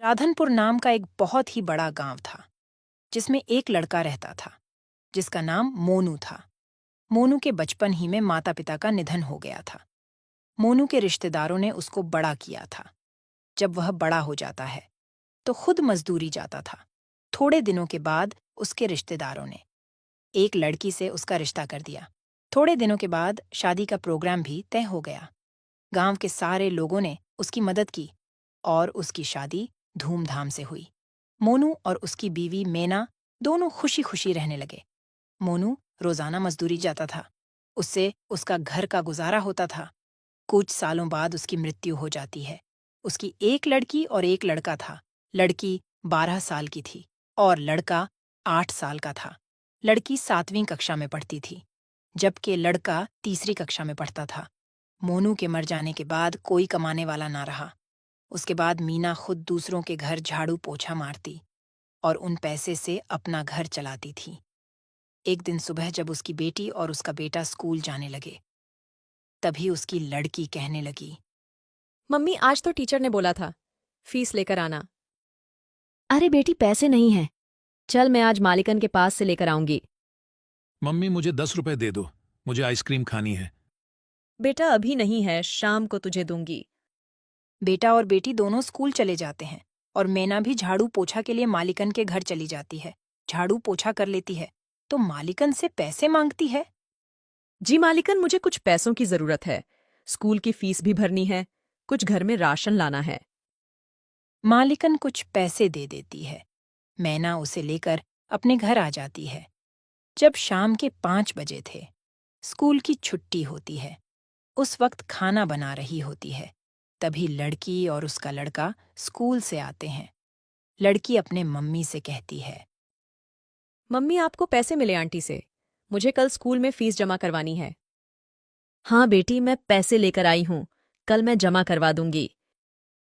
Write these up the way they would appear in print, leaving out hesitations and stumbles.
राधनपुर नाम का एक बहुत ही बड़ा गांव था जिसमें एक लड़का रहता था जिसका नाम मोनू था। मोनू के बचपन ही में माता पिता का निधन हो गया था। मोनू के रिश्तेदारों ने उसको बड़ा किया था। जब वह बड़ा हो जाता है तो खुद मजदूरी जाता था। थोड़े दिनों के बाद उसके रिश्तेदारों ने एक लड़की से उसका रिश्ता कर दिया। थोड़े दिनों के बाद शादी का प्रोग्राम भी तय हो गया। गांव के सारे लोगों ने उसकी मदद की और उसकी शादी धूमधाम से हुई। मोनू और उसकी बीवी मेना दोनों खुशी खुशी रहने लगे। मोनू रोजाना मजदूरी जाता था। उससे उसका घर का गुजारा होता था। कुछ सालों बाद उसकी मृत्यु हो जाती है। उसकी एक लड़की और एक लड़का था। लड़की 12 साल की थी और लड़का 8 साल का था। लड़की 7वीं कक्षा में पढ़ती थी जबकि लड़का तीसरी कक्षा में पढ़ता था। मोनू के मर जाने के बाद कोई कमाने वाला ना रहा। उसके बाद मीना खुद दूसरों के घर झाड़ू पोछा मारती और उन पैसे से अपना घर चलाती थी। एक दिन सुबह जब उसकी बेटी और उसका बेटा स्कूल जाने लगे तभी उसकी लड़की कहने लगी, मम्मी, आज तो टीचर ने बोला था फीस लेकर आना। अरे बेटी, पैसे नहीं हैं। चल, मैं आज मालिकन के पास से लेकर आऊंगी। मम्मी मुझे 10 रुपए दे दो, मुझे आइसक्रीम खानी है। बेटा अभी नहीं है, शाम को तुझे दूंगी। बेटा और बेटी दोनों स्कूल चले जाते हैं और मैना भी झाड़ू पोछा के लिए मालिकन के घर चली जाती है। झाड़ू पोछा कर लेती है तो मालिकन से पैसे मांगती है। जी मालिकन, मुझे कुछ पैसों की जरूरत है। स्कूल की फीस भी भरनी है, कुछ घर में राशन लाना है। मालिकन कुछ पैसे दे देती है। मैना उसे लेकर अपने घर आ जाती है। जब शाम के 5 बजे थे, स्कूल की छुट्टी होती है। उस वक्त खाना बना रही होती है। तभी लड़की और उसका लड़का स्कूल से आते हैं। लड़की अपने मम्मी से कहती है, मम्मी, आपको पैसे मिले आंटी से। मुझे कल स्कूल में फीस जमा करवानी है। हाँ बेटी, मैं पैसे लेकर आई हूँ। कल मैं जमा करवा दूंगी।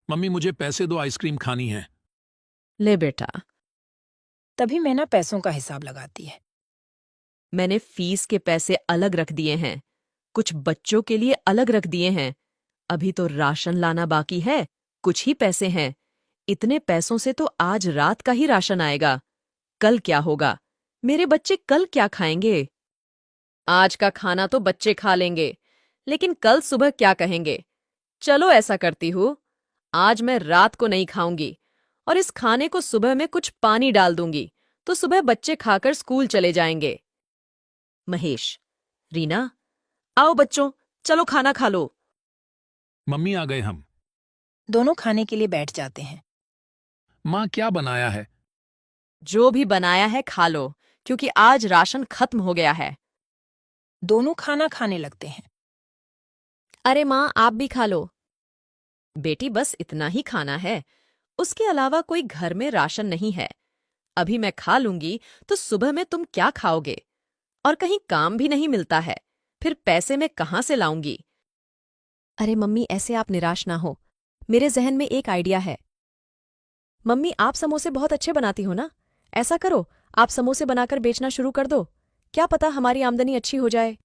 मम्मी मुझे पैसे दो, आइसक्रीम खानी है। ले बेटा। तभी मैना पैसों का हिसाब लगाती है। मैंने फीस के पैसे अलग रख दिए हैं, कुछ बच्चों के लिए अलग रख दिए हैं। अभी तो राशन लाना बाकी है, कुछ ही पैसे हैं। इतने पैसों से तो आज रात का ही राशन आएगा। कल क्या होगा? मेरे बच्चे कल क्या खाएंगे? आज का खाना तो बच्चे खा लेंगे, लेकिन कल सुबह क्या कहेंगे? चलो ऐसा करती हूँ, आज मैं रात को नहीं खाऊंगी और इस खाने को सुबह में कुछ पानी डाल दूंगी, तो सुबह बच्चे खाकर स्कूल चले जाएंगे। महेश, रीना, आओ बच्चों, चलो खाना खा लो। मम्मी आ गए हम। दोनों खाने के लिए बैठ जाते हैं। माँ क्या बनाया है? जो भी बनाया है खा लो, क्योंकि आज राशन खत्म हो गया है। दोनों खाना खाने लगते हैं। अरे माँ, आप भी खा लो। बेटी, बस इतना ही खाना है, उसके अलावा कोई घर में राशन नहीं है। अभी मैं खा लूंगी तो सुबह में तुम क्या खाओगे? और कहीं काम भी नहीं मिलता है, फिर पैसे मैं कहाँ से लाऊंगी? अरे मम्मी, ऐसे आप निराश ना हो। मेरे जहन में एक आइडिया है। मम्मी, आप समोसे बहुत अच्छे बनाती हो ना? ऐसा करो, आप समोसे बनाकर बेचना शुरू कर दो। क्या पता हमारी आमदनी अच्छी हो जाए।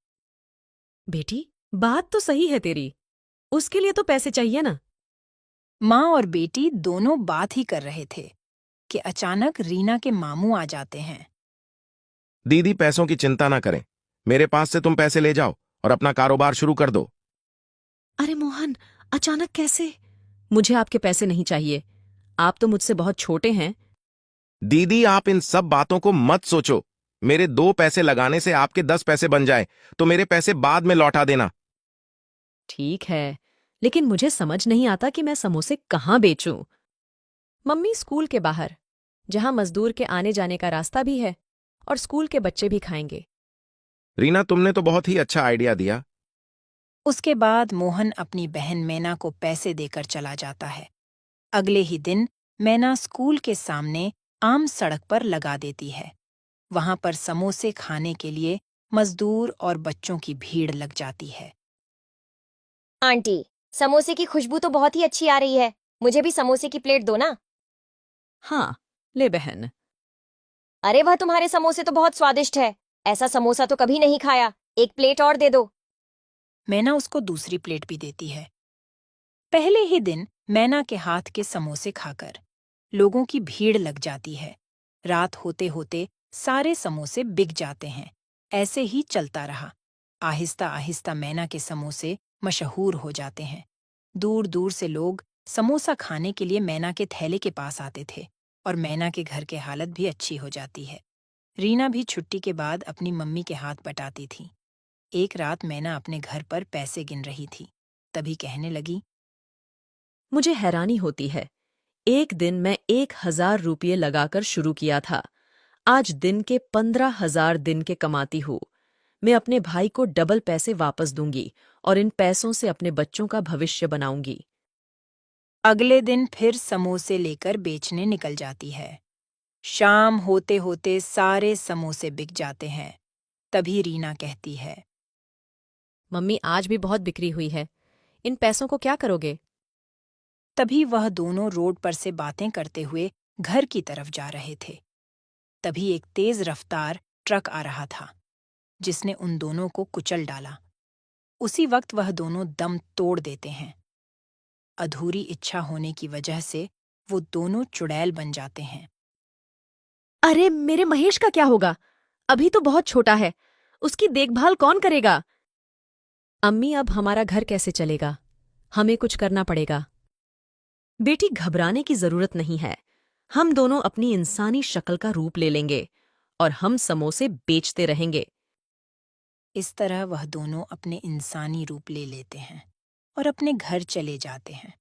बेटी, बात तो सही है तेरी, उसके लिए तो पैसे चाहिए ना। माँ और बेटी दोनों बात ही कर रहे थे कि अचानक रीना के मामू आ जाते हैं। दीदी, पैसों की चिंता ना करें, मेरे पास से तुम पैसे ले जाओ और अपना कारोबार शुरू कर दो। अरे मोहन, अचानक कैसे? मुझे आपके पैसे नहीं चाहिए, आप तो मुझसे बहुत छोटे हैं। दीदी, आप इन सब बातों को मत सोचो। मेरे 2 पैसे लगाने से आपके 10 पैसे बन जाए तो मेरे पैसे बाद में लौटा देना। ठीक है, लेकिन मुझे समझ नहीं आता कि मैं समोसे कहाँ बेचूं। मम्मी, स्कूल के बाहर, जहां मजदूर के आने जाने का रास्ता भी है और स्कूल के बच्चे भी खाएंगे। रीना, तुमने तो बहुत ही अच्छा आइडिया दिया। उसके बाद मोहन अपनी बहन मैना को पैसे देकर चला जाता है। अगले ही दिन मैना स्कूल के सामने आम सड़क पर लगा देती है। वहां पर समोसे खाने के लिए मजदूर और बच्चों की भीड़ लग जाती है। आंटी, समोसे की खुशबू तो बहुत ही अच्छी आ रही है। मुझे भी समोसे की प्लेट दो ना। हाँ, ले बहन। अरे वह, तुम्हारे समोसे तो बहुत स्वादिष्ट है। ऐसा समोसा तो कभी नहीं खाया। एक प्लेट और दे दो। मैना उसको दूसरी प्लेट भी देती है। पहले ही दिन मैना के हाथ के समोसे खाकर लोगों की भीड़ लग जाती है। रात होते होते सारे समोसे बिक जाते हैं। ऐसे ही चलता रहा। आहिस्ता आहिस्ता मैना के समोसे मशहूर हो जाते हैं। दूर दूर से लोग समोसा खाने के लिए मैना के थैले के पास आते थे और मैना के घर की हालत भी अच्छी हो जाती है। रीना भी छुट्टी के बाद अपनी मम्मी के हाथ बटाती थी। एक रात मैना अपने घर पर पैसे गिन रही थी। तभी कहने लगी, मुझे हैरानी होती है। एक दिन मैं 1,000 रुपये लगाकर शुरू किया था। आज दिन के 15,000 दिन के कमाती हूँ। मैं अपने भाई को डबल पैसे वापस दूंगी और इन पैसों से अपने बच्चों का भविष्य बनाऊंगी। अगले दिन फिर समोसे लेकर बेचने निकल जाती है। शाम होते होते सारे समोसे बिक जाते हैं। तभी रीना कहती है, मम्मी आज भी बहुत बिक्री हुई है। इन पैसों को क्या करोगे? तभी वह दोनों रोड पर से बातें करते हुए घर की तरफ जा रहे थे। तभी एक तेज रफ्तार ट्रक आ रहा था, जिसने उन दोनों को कुचल डाला। उसी वक्त वह दोनों दम तोड़ देते हैं। अधूरी इच्छा होने की वजह से वो दोनों चुड़ैल बन जाते हैं। अरे मेरे महेश का क्या होगा? अभी तो बहुत छोटा है। उसकी देखभाल कौन करेगा? अम्मी अब हमारा घर कैसे चलेगा? हमें कुछ करना पड़ेगा। बेटी, घबराने की जरूरत नहीं है। हम दोनों अपनी इंसानी शक्ल का रूप ले लेंगे और हम समोसे बेचते रहेंगे। इस तरह वह दोनों अपने इंसानी रूप ले लेते हैं और अपने घर चले जाते हैं।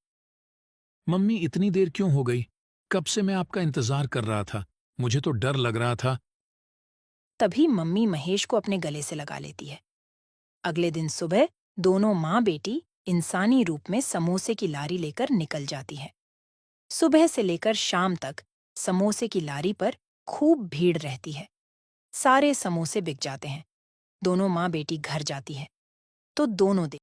मम्मी इतनी देर क्यों हो गई? कब से मैं आपका इंतजार कर रहा था। मुझे तो डर लग रहा था। तभी मम्मी महेश को अपने गले से लगा लेती है। अगले दिन सुबह दोनों माँ बेटी इंसानी रूप में समोसे की लारी लेकर निकल जाती है। सुबह से लेकर शाम तक समोसे की लारी पर खूब भीड़ रहती है। सारे समोसे बिक जाते हैं। दोनों माँ बेटी घर जाती है तो दोनों दिन